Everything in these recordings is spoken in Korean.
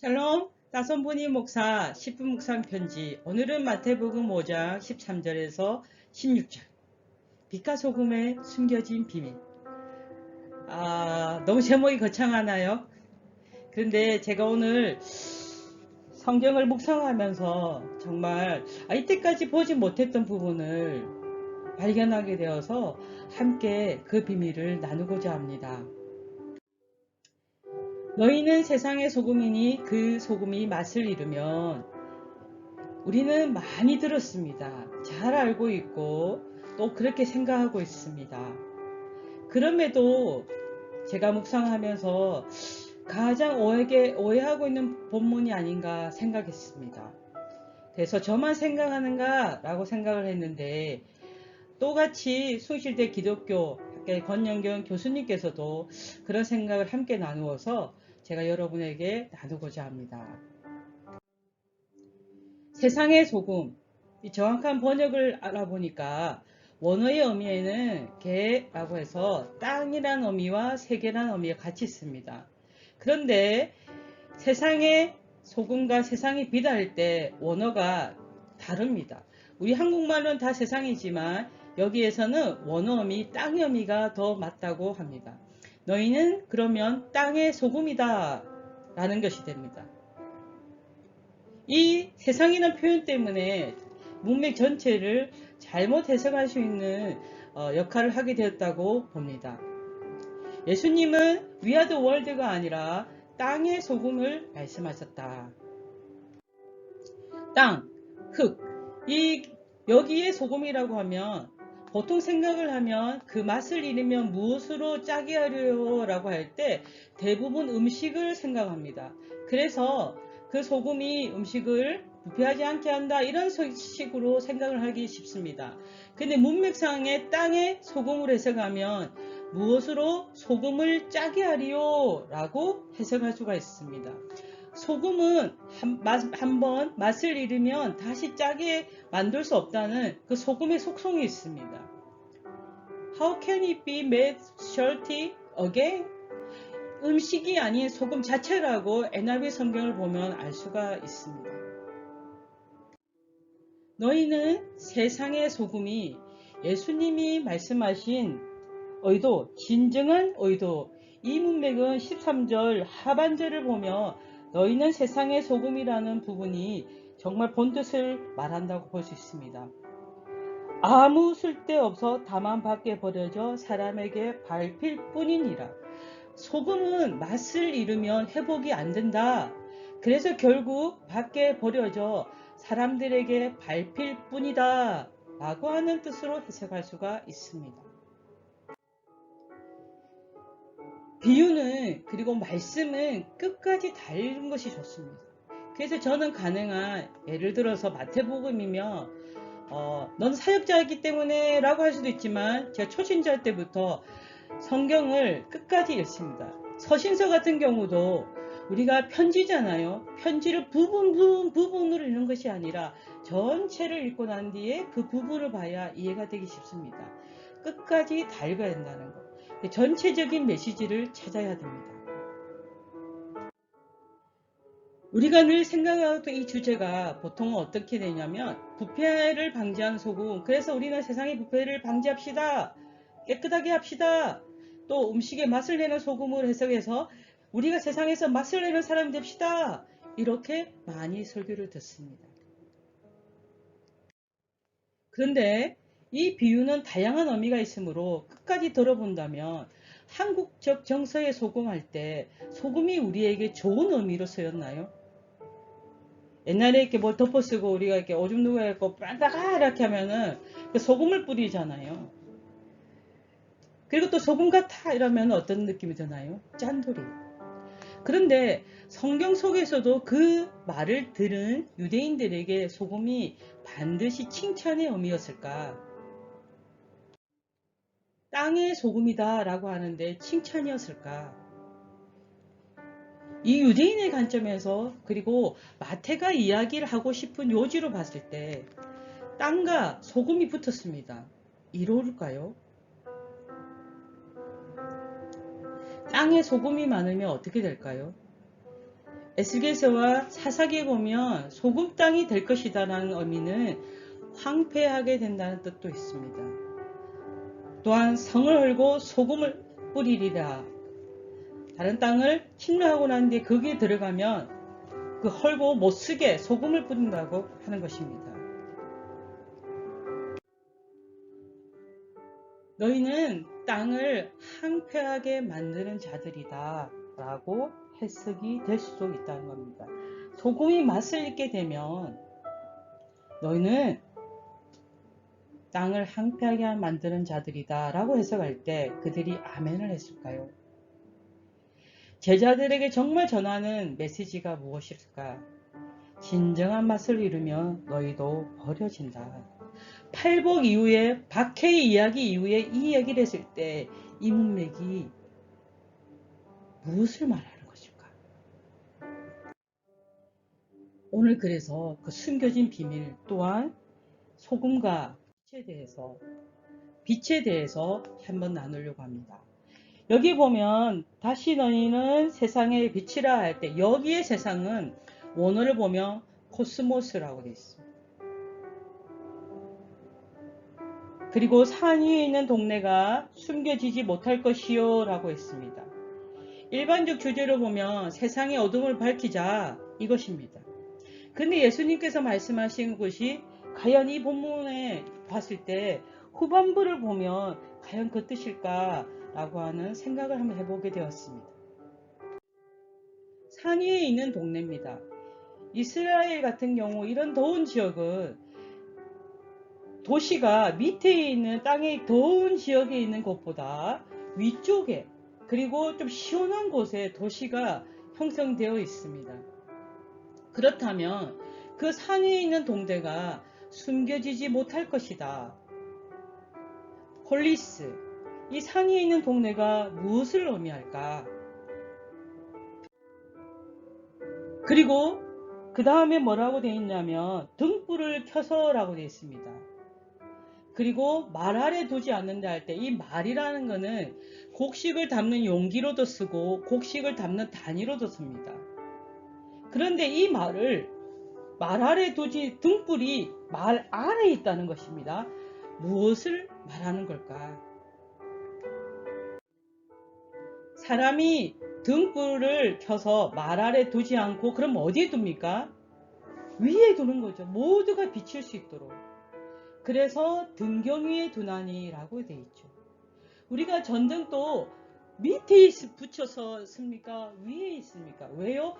샬롬, 따선보니 목사 10분 묵상 편지. 오늘은 마태복음 5장 13절에서 16절. 빛과 소금에 숨겨진 비밀. 너무 제목이 거창하나요? 그런데 제가 오늘 성경을 묵상하면서 정말 이때까지 보지 못했던 부분을 발견하게 되어서 함께 그 비밀을 나누고자 합니다. 너희는 세상의 소금이니 그 소금이 맛을 잃으면 우리는 많이 들었습니다. 잘 알고 있고 또 그렇게 생각하고 있습니다. 그럼에도 제가 묵상하면서 가장 오해하고 있는 본문이 아닌가 생각했습니다. 그래서 저만 생각하는가 라고 생각을 했는데 똑같이 숭실대 기독교 학교의 권영경 교수님께서도 그런 생각을 함께 나누어서 제가 여러분에게 나누고자 합니다. 세상의 소금, 이 정확한 번역을 알아보니까 원어의 의미에는 개라고 해서 땅이란 의미와 세계란 의미가 같이 있습니다. 그런데 세상의 소금과 세상이 비달할 때 원어가 다릅니다. 우리 한국말은 다 세상이지만 여기에서는 원어 의미, 땅의 의미가 더 맞다고 합니다. 너희는 그러면 땅의 소금이다 라는 것이 됩니다. 이 세상이라는 표현 때문에 문맥 전체를 잘못 해석할 수 있는 역할을 하게 되었다고 봅니다. 예수님은 We are the world가 아니라 땅의 소금을 말씀하셨다. 땅, 흙, 여기에 소금이라고 하면 보통 생각을 하면 그 맛을 잃으면 무엇으로 짜게 하려고 라고 할 때 대부분 음식을 생각합니다. 그래서 그 소금이 음식을 부패하지 않게 한다 이런 식으로 생각을 하기 쉽습니다. 근데 문맥상의 땅에 소금을 해석하면 무엇으로 소금을 짜게 하리요 라고 해석할 수가 있습니다. 소금은 한번 맛을 잃으면 다시 짜게 만들 수 없다는 그 소금의 속성이 있습니다. How can it be made salty again? 음식이 아닌 소금 자체라고 NIV 성경을 보면 알 수가 있습니다. 너희는 세상의 소금이 예수님이 말씀하신 의도, 진정한 의도, 이 문맥은 13절 하반절을 보며 너희는 세상의 소금이라는 부분이 정말 본뜻을 말한다고 볼 수 있습니다. 아무 쓸데없어 다만 밖에 버려져 사람에게 밟힐 뿐이니라. 소금은 맛을 잃으면 회복이 안 된다. 그래서 결국 밖에 버려져 사람들에게 밟힐 뿐이다 라고 하는 뜻으로 해석할 수가 있습니다. 비유는 그리고 말씀은 끝까지 다른 것이 좋습니다. 그래서 저는 가능한 예를 들어서 마태복음이며 넌 사역자이기 때문에 라고 할 수도 있지만 제가 초신자 때부터 성경을 끝까지 읽습니다. 서신서 같은 경우도 우리가 편지잖아요. 편지를 부분으로 읽는 것이 아니라 전체를 읽고 난 뒤에 그 부분을 봐야 이해가 되기 쉽습니다. 끝까지 다 읽어야 된다는 것. 전체적인 메시지를 찾아야 됩니다. 우리가 늘 생각하던 이 주제가 보통은 어떻게 되냐면 부패를 방지하는 소금. 그래서 우리는 세상의 부패를 방지합시다. 깨끗하게 합시다. 또 음식에 맛을 내는 소금을 해석해서 우리가 세상에서 맛을 내는 사람이 됩시다. 이렇게 많이 설교를 듣습니다. 그런데 이 비유는 다양한 의미가 있으므로 끝까지 들어본다면 한국적 정서에 소금할 때 소금이 우리에게 좋은 의미로 쓰였나요? 옛날에 이렇게 뭘 덮어 쓰고 우리가 이렇게 오줌 누가 있고 빠다가 이렇게 하면은 그 소금을 뿌리잖아요. 그리고 또 소금 같아 이러면 어떤 느낌이 드나요? 짠돌이. 그런데 성경 속에서도 그 말을 들은 유대인들에게 소금이 반드시 칭찬의 의미였을까? 땅의 소금이다 라고 하는데 칭찬이었을까? 이 유대인의 관점에서 그리고 마태가 이야기를 하고 싶은 요지로 봤을 때 땅과 소금이 붙었습니다. 이로울까요? 땅에 소금이 많으면 어떻게 될까요? 에스겔서와 사사기에 보면 소금 땅이 될 것이다 라는 의미는 황폐하게 된다는 뜻도 있습니다. 또한 성을 헐고 소금을 뿌리리라. 다른 땅을 침략하고 난 뒤에 거기에 들어가면 그 헐고 못쓰게 소금을 뿌린다고 하는 것입니다. 너희는 땅을 황폐하게 만드는 자들이다 라고 해석이 될 수도 있다는 겁니다. 소금이 맛을 잃게 되면 너희는 땅을 황폐하게 만드는 자들이다 라고 해석할 때 그들이 아멘을 했을까요? 제자들에게 정말 전하는 메시지가 무엇일까? 진정한 맛을 잃으면 너희도 버려진다. 팔복 이후에 박해의 이야기 이후에 이 얘기를 했을 때 이 문맥이 무엇을 말하는 것일까? 오늘 그래서 그 숨겨진 비밀 또한 소금과 빛에 대해서 한번 나누려고 합니다. 여기 보면 다시 너희는 세상의 빛이라 할 때 여기의 세상은 원어를 보면 코스모스라고 되어 있습니다. 그리고 산 위에 있는 동네가 숨겨지지 못할 것이요 라고 했습니다. 일반적 주제로 보면 세상의 어둠을 밝히자 이것입니다. 근데 예수님께서 말씀하신 것이 과연 이 본문에 봤을 때 후반부를 보면 과연 그 뜻일까 라고 하는 생각을 한번 해보게 되었습니다. 산 위에 있는 동네입니다. 이스라엘 같은 경우 이런 더운 지역은 도시가 밑에 있는 땅의 더운 지역에 있는 곳보다 위쪽에 그리고 좀 시원한 곳에 도시가 형성되어 있습니다. 그렇다면 그 산 위에 있는 동네가 숨겨지지 못할 것이다. 폴리스, 이 산 위에 있는 동네가 무엇을 의미할까? 그리고 그 다음에 뭐라고 되어 있냐면 등불을 켜서 라고 되어 있습니다. 그리고 말 아래 두지 않는다 할 때 이 말이라는 것은 곡식을 담는 용기로도 쓰고 곡식을 담는 단위로도 씁니다. 그런데 이 말을 말 아래 두지 등불이 말 아래에 있다는 것입니다. 무엇을 말하는 걸까? 사람이 등불을 켜서 말 아래 두지 않고 그럼 어디에 둡니까? 위에 두는 거죠. 모두가 비칠 수 있도록. 그래서 등경 위에 두나니 라고 되어 있죠. 우리가 전등도 밑에 붙여서 씁니까? 위에 있습니까? 왜요?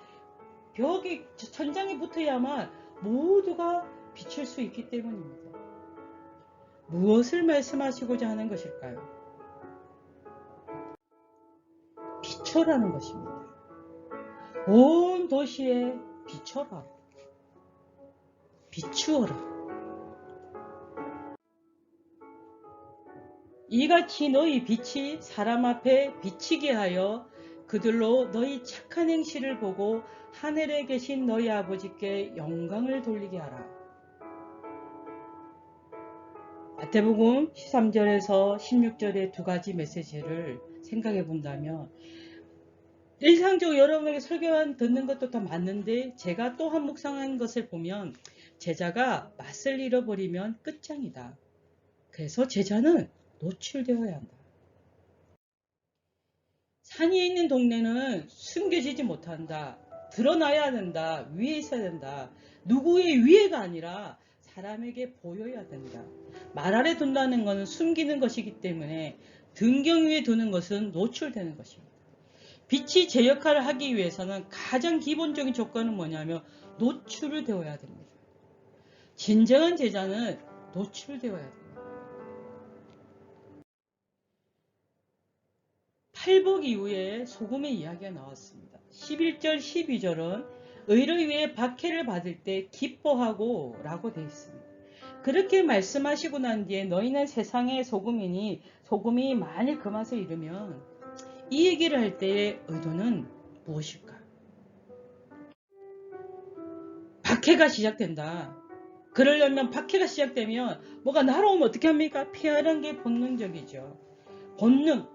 벽에 천장에 붙어야만 모두가 비칠 수 있기 때문입니다. 무엇을 말씀하시고자 하는 것일까요? 비춰라는 것입니다. 온 도시에 비춰라. 비추어라. 이같이 너희 빛이 사람 앞에 비치게 하여 그들로 너희 착한 행실을 보고 하늘에 계신 너희 아버지께 영광을 돌리게 하라. 마태복음 13절에서 16절의 두 가지 메시지를 생각해 본다면 일상적으로 여러분에게 설교 듣는 것도 다 맞는데 제가 또 한 묵상한 것을 보면 제자가 맛을 잃어버리면 끝장이다. 그래서 제자는 노출되어야 한다. 산 위에 있는 동네는 숨겨지지 못한다. 드러나야 된다. 위에 있어야 된다. 누구의 위에가 아니라 사람에게 보여야 된다. 말 아래 둔다는 것은 숨기는 것이기 때문에 등경 위에 두는 것은 노출되는 것입니다. 빛이 제 역할을 하기 위해서는 가장 기본적인 조건은 뭐냐면 노출되어야 됩니다. 진정한 제자는 노출되어야 됩니다. 팔복 이후에 소금의 이야기가 나왔습니다. 11절 12절은 의를 위해 박해를 받을 때 기뻐하고 라고 되어 있습니다. 그렇게 말씀하시고 난 뒤에 너희는 세상의 소금이니 소금이 만일 그 맛을 잃으면 이 얘기를 할 때의 의도는 무엇일까? 박해가 시작된다. 그러려면 박해가 시작되면 뭐가 날아오면 어떻게 합니까? 피하는 게 본능적이죠. 본능.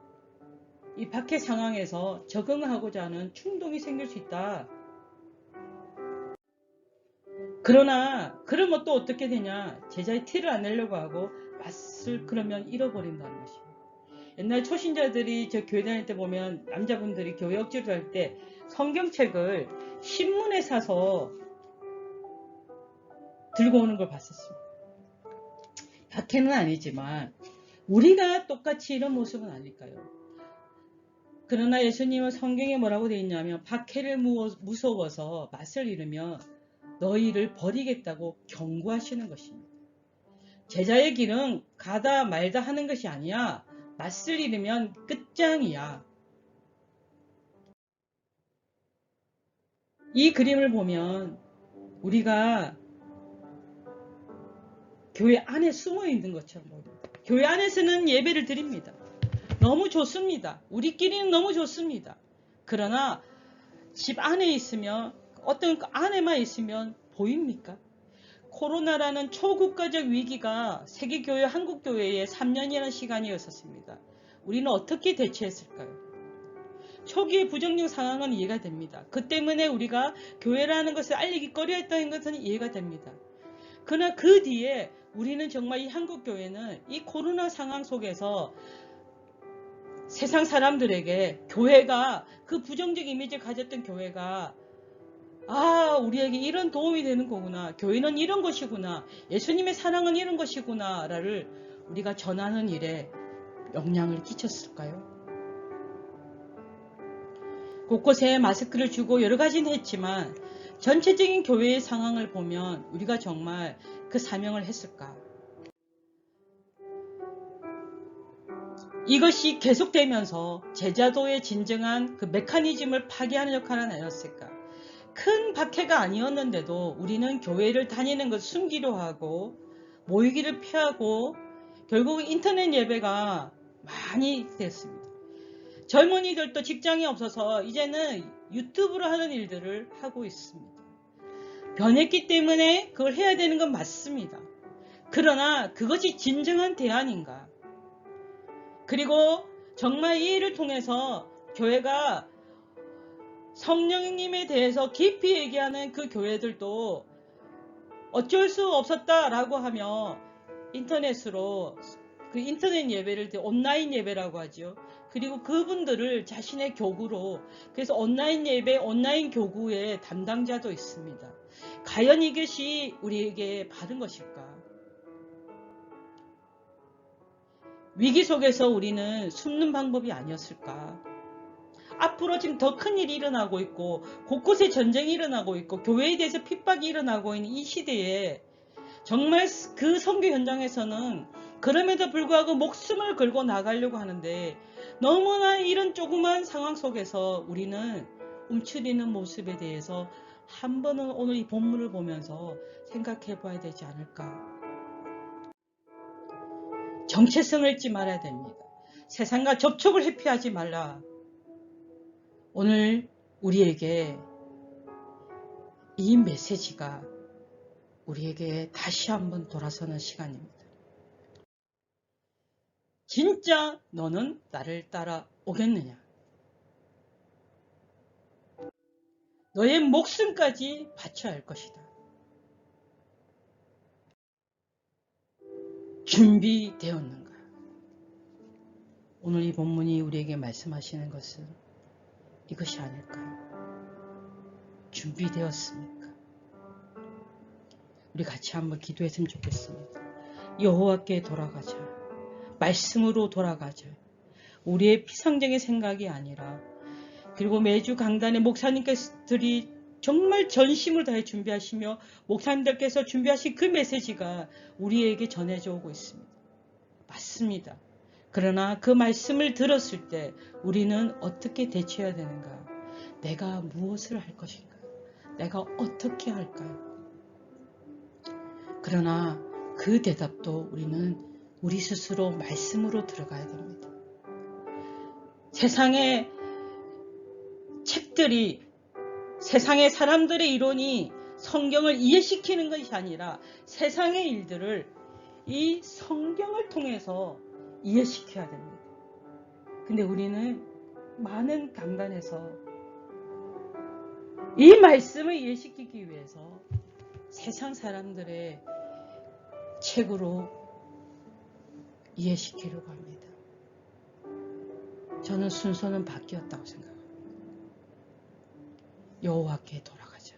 이 박해 상황에서 적응하고자 하는 충동이 생길 수 있다. 그러나 그러면 또 어떻게 되냐? 제자의 티를 안 내려고 하고 맛을 그러면 잃어버린다는 것입니다. 옛날 초신자들이 저 교회 다닐 때 보면 남자분들이 교회 억지로 할 때 성경책을 신문에 사서 들고 오는 걸 봤었습니다. 박해는 아니지만 우리가 똑같이 이런 모습은 아닐까요? 그러나 예수님은 성경에 뭐라고 되어 있냐면 박해를 무서워서 맛을 잃으면 너희를 버리겠다고 경고하시는 것입니다. 제자의 길은 가다 말다 하는 것이 아니야. 맛을 잃으면 끝장이야. 이 그림을 보면 우리가 교회 안에 숨어 있는 것처럼 보입니다. 교회 안에서는 예배를 드립니다. 너무 좋습니다. 우리끼리는 너무 좋습니다. 그러나 집 안에 있으면 어떤 안에만 있으면 보입니까? 코로나라는 초국가적 위기가 세계교회, 한국교회에 3년이라는 시간이었었습니다. 우리는 어떻게 대처했을까요? 초기의 부정적 상황은 이해가 됩니다. 그 때문에 우리가 교회라는 것을 알리기 꺼려했다는 것은 이해가 됩니다. 그러나 그 뒤에 우리는 정말 이 한국교회는 이 코로나 상황 속에서 세상 사람들에게 교회가 그 부정적 이미지를 가졌던 교회가 우리에게 이런 도움이 되는 거구나. 교회는 이런 것이구나. 예수님의 사랑은 이런 것이구나를 우리가 전하는 일에 영향을 끼쳤을까요? 곳곳에 마스크를 주고 여러 가지는 했지만 전체적인 교회의 상황을 보면 우리가 정말 그 사명을 했을까? 이것이 계속되면서 제자도의 진정한 그 메커니즘을 파괴하는 역할을 하였을까? 큰 박해가 아니었는데도 우리는 교회를 다니는 것을 숨기려 하고 모이기를 피하고 결국 인터넷 예배가 많이 됐습니다. 젊은이들도 직장이 없어서 이제는 유튜브로 하는 일들을 하고 있습니다. 변했기 때문에 그걸 해야 되는 건 맞습니다. 그러나 그것이 진정한 대안인가? 그리고 정말 이 일을 통해서 교회가 성령님에 대해서 깊이 얘기하는 그 교회들도 어쩔 수 없었다라고 하며 인터넷으로 그 인터넷 예배를 온라인 예배라고 하죠. 그리고 그분들을 자신의 교구로 그래서 온라인 예배, 온라인 교구의 담당자도 있습니다. 과연 이것이 우리에게 바른 것일까? 위기 속에서 우리는 숨는 방법이 아니었을까? 앞으로 지금 더 큰 일이 일어나고 있고 곳곳에 전쟁이 일어나고 있고 교회에 대해서 핍박이 일어나고 있는 이 시대에 정말 그 선교 현장에서는 그럼에도 불구하고 목숨을 걸고 나가려고 하는데 너무나 이런 조그만 상황 속에서 우리는 움츠리는 모습에 대해서 한 번은 오늘 이 본문을 보면서 생각해 봐야 되지 않을까. 정체성을 잃지 말아야 됩니다. 세상과 접촉을 회피하지 말라. 오늘 우리에게 이 메시지가 우리에게 다시 한번 돌아서는 시간입니다. 진짜 너는 나를 따라오겠느냐? 너의 목숨까지 바쳐야 할 것이다. 준비되었는가? 오늘 이 본문이 우리에게 말씀하시는 것은 이것이 아닐까요? 준비되었습니까? 우리 같이 한번 기도했으면 좋겠습니다. 여호와께 돌아가자. 말씀으로 돌아가자. 우리의 피상적인 생각이 아니라 그리고 매주 강단의 목사님들이 정말 전심을 다해 준비하시며 목사님들께서 준비하신 그 메시지가 우리에게 전해져 오고 있습니다. 맞습니다. 그러나 그 말씀을 들었을 때 우리는 어떻게 대처해야 되는가? 내가 무엇을 할 것인가? 내가 어떻게 할까요? 그러나 그 대답도 우리는 우리 스스로 말씀으로 들어가야 됩니다. 세상의 책들이 세상의 사람들의 이론이 성경을 이해시키는 것이 아니라 세상의 일들을 이 성경을 통해서 이해시켜야 됩니다. 근데 우리는 많은 강단에서 이 말씀을 이해시키기 위해서 세상 사람들의 책으로 이해시키려고 합니다. 저는 순서는 바뀌었다고 생각합니다. 여호와께 돌아가자.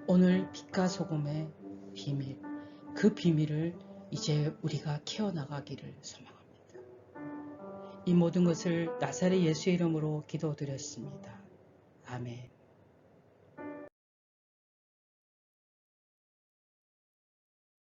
오늘 빛과 소금의 비밀, 그 비밀을 이제 우리가 키워나가기를 소망합니다. 이 모든 것을 나사렛 예수의 이름으로 기도드렸습니다. 아멘.